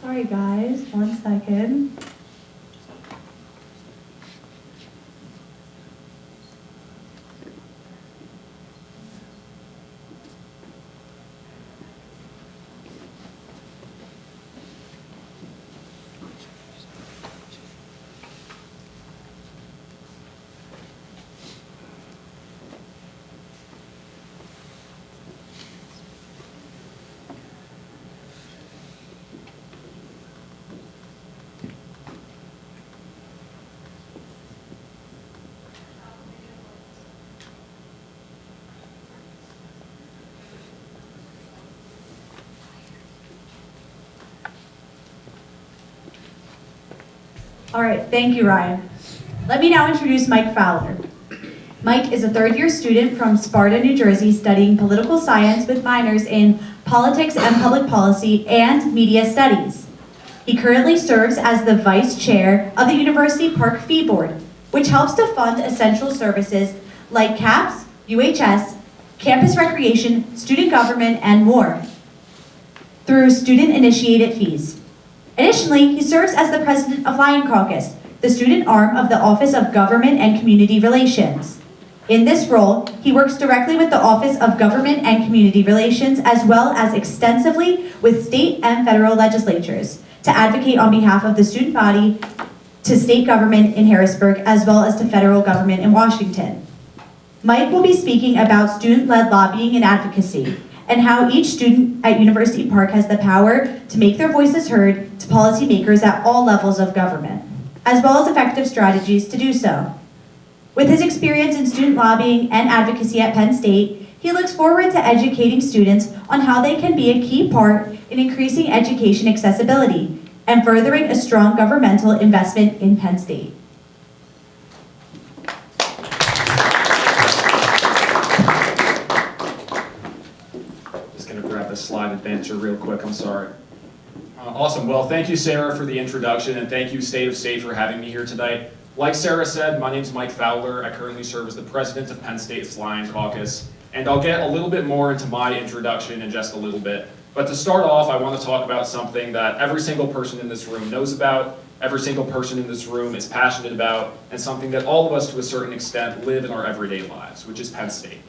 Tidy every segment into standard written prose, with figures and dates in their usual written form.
Sorry guys, 1 second. All right, thank you, Ryan. Let me now introduce Mike Fowler. Mike is a third-year student from Sparta, New Jersey, studying political science with minors in politics and public policy and media studies. He currently serves as the vice chair of the University Park Fee Board, which helps to fund essential services like CAPS, UHS, campus recreation, student government, and more through student-initiated fees. Additionally, he serves as the president of Lion Caucus, the student arm of the Office of Government and Community Relations. In this role, he works directly with the Office of Government and Community Relations, as well as extensively with state and federal legislatures to advocate on behalf of the student body to state government in Harrisburg, as well as to federal government in Washington. Mike will be speaking about student-led lobbying and advocacy, and how each student at University Park has the power to make their voices heard to policymakers at all levels of government, as well as effective strategies to do so. With his experience in student lobbying and advocacy at Penn State, he looks forward to educating students on how they can be a key part in increasing education accessibility and furthering a strong governmental investment in Penn State. Slide advancer real quick, I'm sorry. Awesome, well thank you Sarah for the introduction, and thank you State of State for having me here tonight. Like Sarah said, my name is Mike Fowler. I currently serve as the president of Penn State's Lion Caucus, and I'll get a little bit more into my introduction in just a little bit. But to start off, I want to talk about something that every single person in this room knows about, every single person in this room is passionate about, and something that all of us to a certain extent live in our everyday lives, which is Penn State.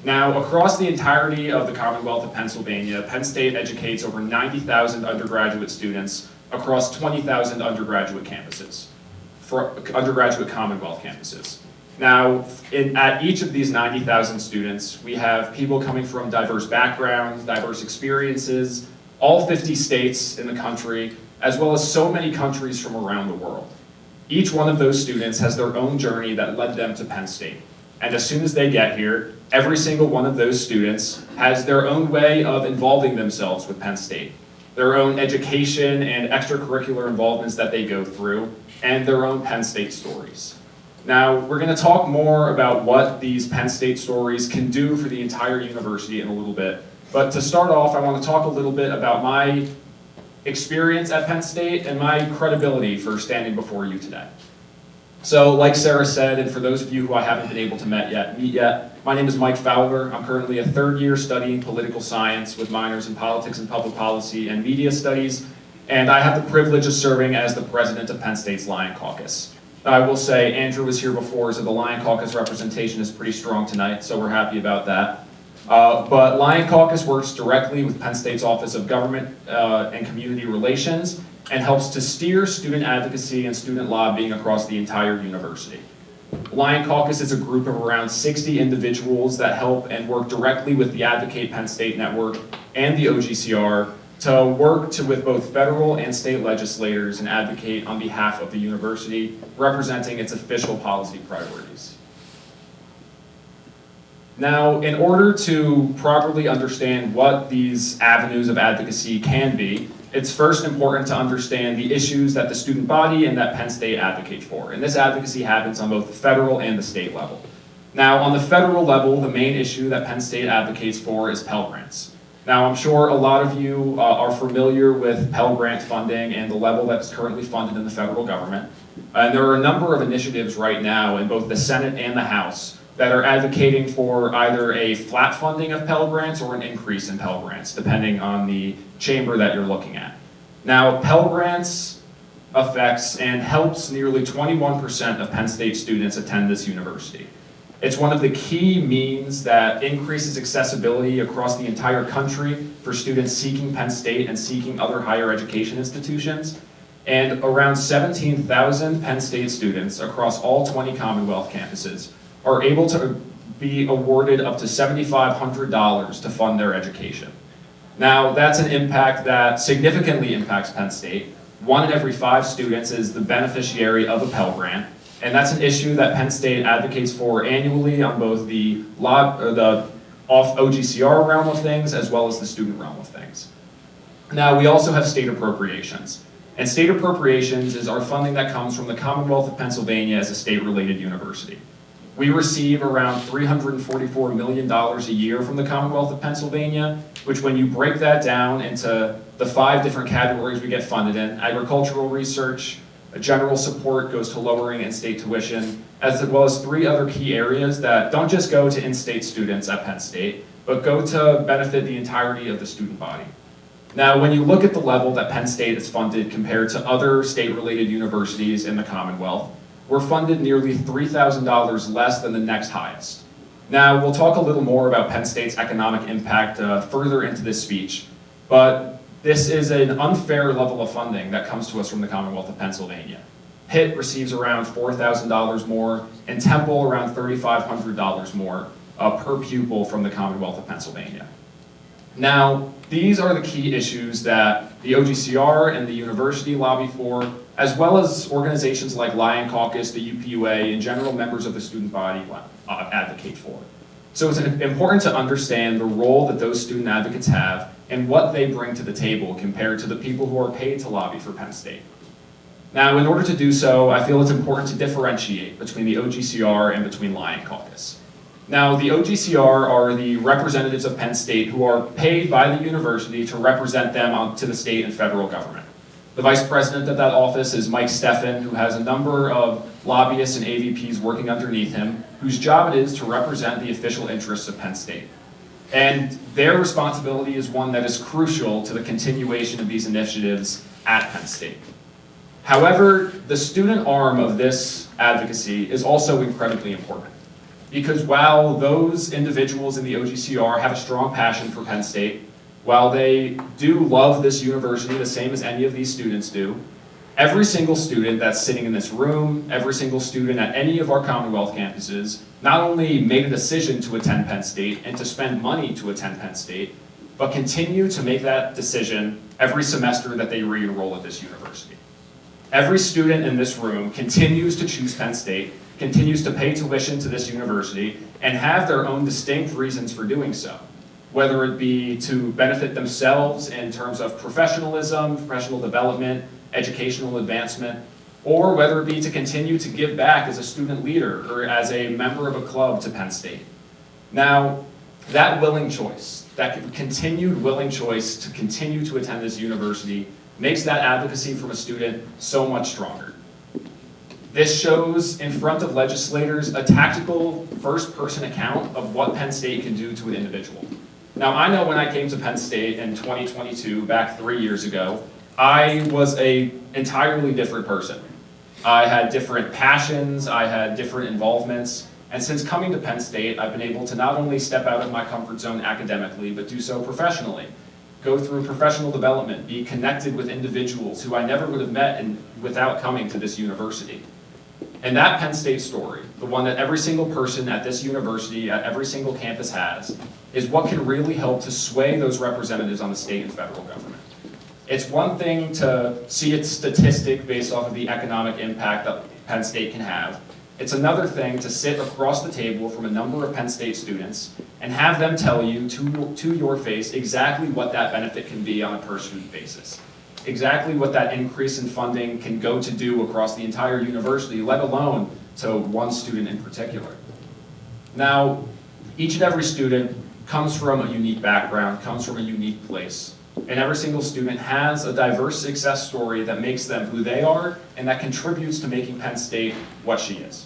Now, across the entirety of the Commonwealth of Pennsylvania, Penn State educates over 90,000 undergraduate students across 20,000 undergraduate campuses, for undergraduate Commonwealth campuses. Now, at each of these 90,000 students, we have people coming from diverse backgrounds, diverse experiences, all 50 states in the country, as well as so many countries from around the world. Each one of those students has their own journey that led them to Penn State. And as soon as they get here, every single one of those students has their own way of involving themselves with Penn State, their own education and extracurricular involvements that they go through, and their own Penn State stories. Now, we're going to talk more about what these Penn State stories can do for the entire university in a little bit. But to start off, I want to talk a little bit about my experience at Penn State and my credibility for standing before you today. So, like Sarah said, and for those of you who I haven't been able to meet yet, my name is Mike Fowler. I'm currently a third year studying political science with minors in politics and public policy and media studies, and I have the privilege of serving as the president of Penn State's Lion Caucus. I will say Andrew was here before, so the Lion Caucus representation is pretty strong tonight, so we're happy about that. But Lion Caucus works directly with Penn State's Office of Government and Community Relations, and helps to steer student advocacy and student lobbying across the entire university. Lion Caucus is a group of around 60 individuals that help and work directly with the Advocate Penn State Network and the OGCR to work with both federal and state legislators and advocate on behalf of the university, representing its official policy priorities. Now, in order to properly understand what these avenues of advocacy can be, it's first important to understand the issues that the student body and that Penn State advocate for. And this advocacy happens on both the federal and the state level. Now, on the federal level, the main issue that Penn State advocates for is Pell Grants. Now, I'm sure a lot of you are familiar with Pell Grant funding and the level that's currently funded in the federal government. And there are a number of initiatives right now in both the Senate and the House that are advocating for either a flat funding of Pell Grants or an increase in Pell Grants, depending on the chamber that you're looking at. Now, Pell Grants affects and helps nearly 21% of Penn State students attend this university. It's one of the key means that increases accessibility across the entire country for students seeking Penn State and seeking other higher education institutions. And around 17,000 Penn State students across all 20 Commonwealth campuses are able to be awarded up to $7,500 to fund their education. Now, that's an impact that significantly impacts Penn State. 1 in every 5 students is the beneficiary of a Pell Grant, and that's an issue that Penn State advocates for annually on both the OGCR realm of things as well as the student realm of things. Now, we also have state appropriations. And state appropriations is our funding that comes from the Commonwealth of Pennsylvania as a state-related university. We receive around $344 million a year from the Commonwealth of Pennsylvania, which when you break that down into the 5 different categories we get funded in, agricultural research, general support goes to lowering in-state tuition, as well as 3 other key areas that don't just go to in-state students at Penn State, but go to benefit the entirety of the student body. Now, when you look at the level that Penn State is funded compared to other state-related universities in the Commonwealth, we're funded nearly $3,000 less than the next highest. Now, we'll talk a little more about Penn State's economic impact further into this speech, but this is an unfair level of funding that comes to us from the Commonwealth of Pennsylvania. Pitt receives around $4,000 more, and Temple around $3,500 more per pupil from the Commonwealth of Pennsylvania. Now, these are the key issues that the OGCR and the university lobby for, as well as organizations like Lion Caucus, the UPUA, and general members of the student body advocate for. So it's important to understand the role that those student advocates have and what they bring to the table compared to the people who are paid to lobby for Penn State. Now, in order to do so, I feel it's important to differentiate between the OGCR and between Lion Caucus. Now, the OGCR are the representatives of Penn State who are paid by the university to represent them to the state and federal government. The vice president of that office is Mike Steffen, who has a number of lobbyists and AVPs working underneath him, whose job it is to represent the official interests of Penn State. And their responsibility is one that is crucial to the continuation of these initiatives at Penn State. However, the student arm of this advocacy is also incredibly important. Because while those individuals in the OGCR have a strong passion for Penn State, while they do love this university the same as any of these students do, every single student that's sitting in this room, every single student at any of our Commonwealth campuses, not only made a decision to attend Penn State and to spend money to attend Penn State, but continue to make that decision every semester that they re-enroll at this university. Every student in this room continues to choose Penn State, continues to pay tuition to this university, and have their own distinct reasons for doing so, whether it be to benefit themselves in terms of professionalism, professional development, educational advancement, or whether it be to continue to give back as a student leader or as a member of a club to Penn State. Now, that willing choice, that continued willing choice to continue to attend this university makes that advocacy from a student so much stronger. This shows in front of legislators a tactical first-person account of what Penn State can do to an individual. Now, I know when I came to Penn State in 2022, back 3 years ago, I was an entirely different person. I had different passions, I had different involvements, and since coming to Penn State, I've been able to not only step out of my comfort zone academically, but do so professionally. Go through professional development, be connected with individuals who I never would have met without coming to this university. And that Penn State story, the one that every single person at this university, at every single campus has, is what can really help to sway those representatives on the state and federal government. It's one thing to see its statistic based off of the economic impact that Penn State can have. It's another thing to sit across the table from a number of Penn State students and have them tell you to your face exactly what that benefit can be on a per student basis. Exactly what that increase in funding can go to do across the entire university, let alone to one student in particular. Now, each and every student comes from a unique background, comes from a unique place, and every single student has a diverse success story that makes them who they are and that contributes to making Penn State what she is.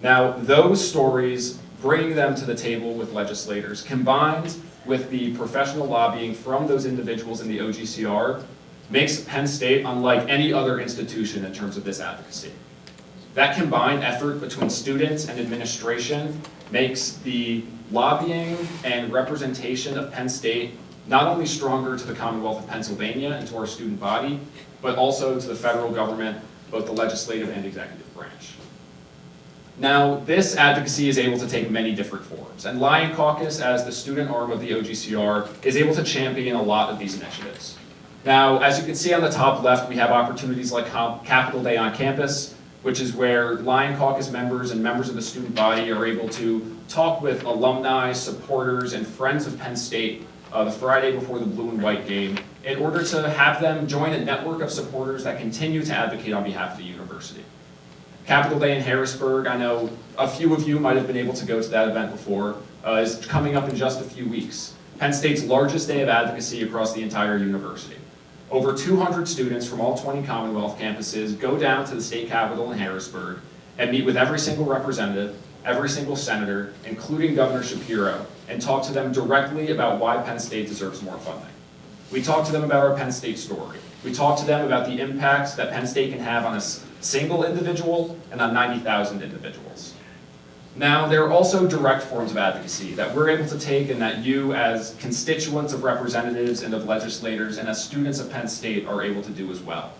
Now, those stories, bringing them to the table with legislators, combined with the professional lobbying from those individuals in the OGCR, makes Penn State unlike any other institution in terms of this advocacy. That combined effort between students and administration makes the lobbying and representation of Penn State not only stronger to the Commonwealth of Pennsylvania and to our student body, but also to the federal government, both the legislative and executive branch. Now, this advocacy is able to take many different forms, and Lion Caucus, as the student arm of the OGCR, is able to champion a lot of these initiatives. Now, as you can see on the top left, we have opportunities like Capitol Day on campus, which is where Lion Caucus members and members of the student body are able to talk with alumni, supporters, and friends of Penn State the Friday before the blue and white game in order to have them join a network of supporters that continue to advocate on behalf of the university. Capitol Day in Harrisburg, I know a few of you might have been able to go to that event before, is coming up in just a few weeks. Penn State's largest day of advocacy across the entire university. Over 200 students from all 20 Commonwealth campuses go down to the state capitol in Harrisburg and meet with every single representative, every single senator, including Governor Shapiro, and talk to them directly about why Penn State deserves more funding. We talk to them about our Penn State story. We talk to them about the impact that Penn State can have on a single individual and on 90,000 individuals. Now, there are also direct forms of advocacy that we're able to take and that you as constituents of representatives and of legislators and as students of Penn State are able to do as well.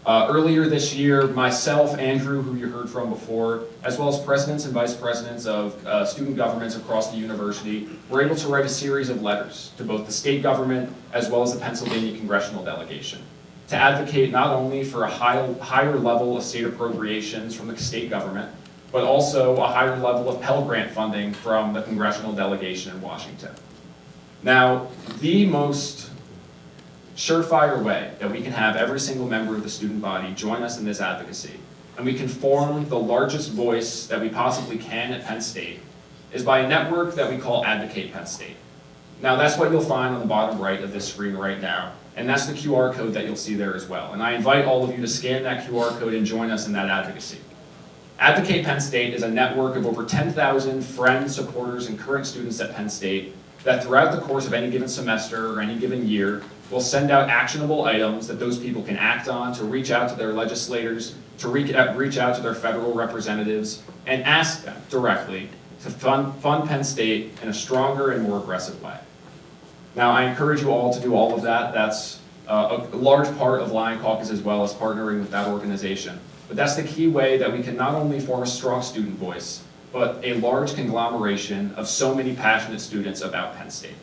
Earlier this year, myself, Andrew, who you heard from before, as well as presidents and vice presidents of student governments across the university, were able to write a series of letters to both the state government as well as the Pennsylvania congressional delegation to advocate not only for a higher level of state appropriations from the state government, but also a higher level of Pell Grant funding from the congressional delegation in Washington. Now, the most surefire way that we can have every single member of the student body join us in this advocacy, and we can form the largest voice that we possibly can at Penn State, is by a network that we call Advocate Penn State. Now, that's what you'll find on the bottom right of this screen right now, and that's the QR code that you'll see there as well. And I invite all of you to scan that QR code and join us in that advocacy. Advocate Penn State is a network of over 10,000 friends, supporters, and current students at Penn State that throughout the course of any given semester or any given year will send out actionable items that those people can act on to reach out to their legislators, to reach out to their federal representatives, and ask them directly to fund Penn State in a stronger and more aggressive way. Now, I encourage you all to do all of that. That's a large part of Lion Caucus as well as partnering with that organization. But that's the key way that we can not only form a strong student voice, but a large conglomeration of so many passionate students about Penn State.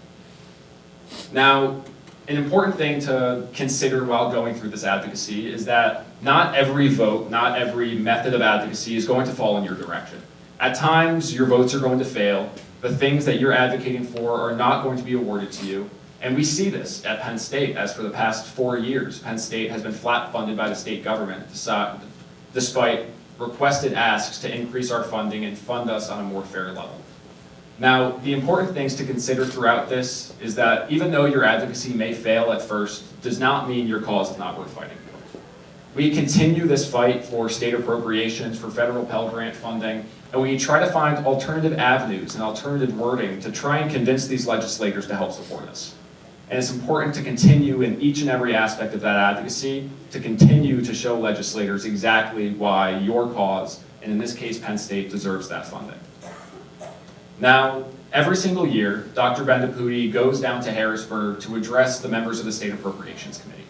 Now, an important thing to consider while going through this advocacy is that not every vote, not every method of advocacy is going to fall in your direction. At times, your votes are going to fail. The things that you're advocating for are not going to be awarded to you. And we see this at Penn State, as for the past 4 years, Penn State has been flat funded by the state government, despite requested asks to increase our funding and fund us on a more fair level. Now, the important things to consider throughout this is that even though your advocacy may fail at first, does not mean your cause is not worth fighting for. We continue this fight for state appropriations, for federal Pell Grant funding, and we try to find alternative avenues and alternative wording to try and convince these legislators to help support us. And it's important to continue in each and every aspect of that advocacy to continue to show legislators exactly why your cause, and in this case Penn State, deserves that funding. Now, every single year, Dr. Bendaputi goes down to Harrisburg to address the members of the State Appropriations Committee.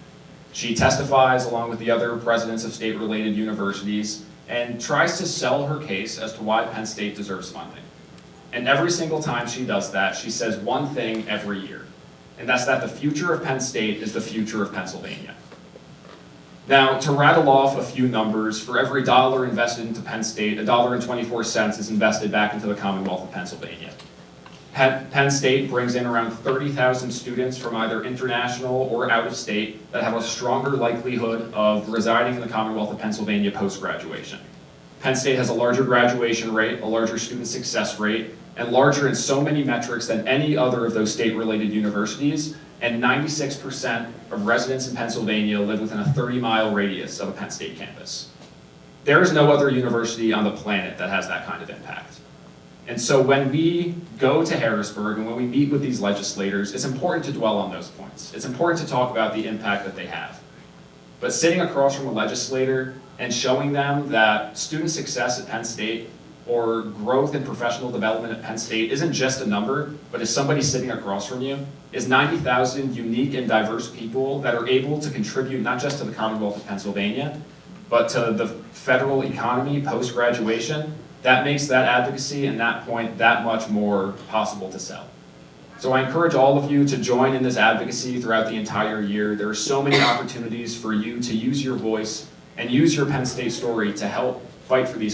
She testifies along with the other presidents of state-related universities and tries to sell her case as to why Penn State deserves funding. And every single time she does that, she says one thing every year. And that's that the future of Penn State is the future of Pennsylvania. Now, to rattle off a few numbers, for every dollar invested into Penn State, $1.24 is invested back into the Commonwealth of Pennsylvania. Penn State brings in around 30,000 students from either international or out of state that have a stronger likelihood of residing in the Commonwealth of Pennsylvania post-graduation. Penn State has a larger graduation rate, a larger student success rate, and larger in so many metrics than any other of those state-related universities, and 96% of residents in Pennsylvania live within a 30-mile radius of a Penn State campus. There is no other university on the planet that has that kind of impact. And so when we go to Harrisburg and when we meet with these legislators, it's important to dwell on those points. It's important to talk about the impact that they have. But sitting across from a legislator and showing them that student success at Penn State or growth and professional development at Penn State isn't just a number, but is somebody sitting across from you, is 90,000 unique and diverse people that are able to contribute not just to the Commonwealth of Pennsylvania, but to the federal economy post-graduation. That makes that advocacy and that point that much more possible to sell. So I encourage all of you to join in this advocacy throughout the entire year. There are so many opportunities for you to use your voice and use your Penn State story to help fight for these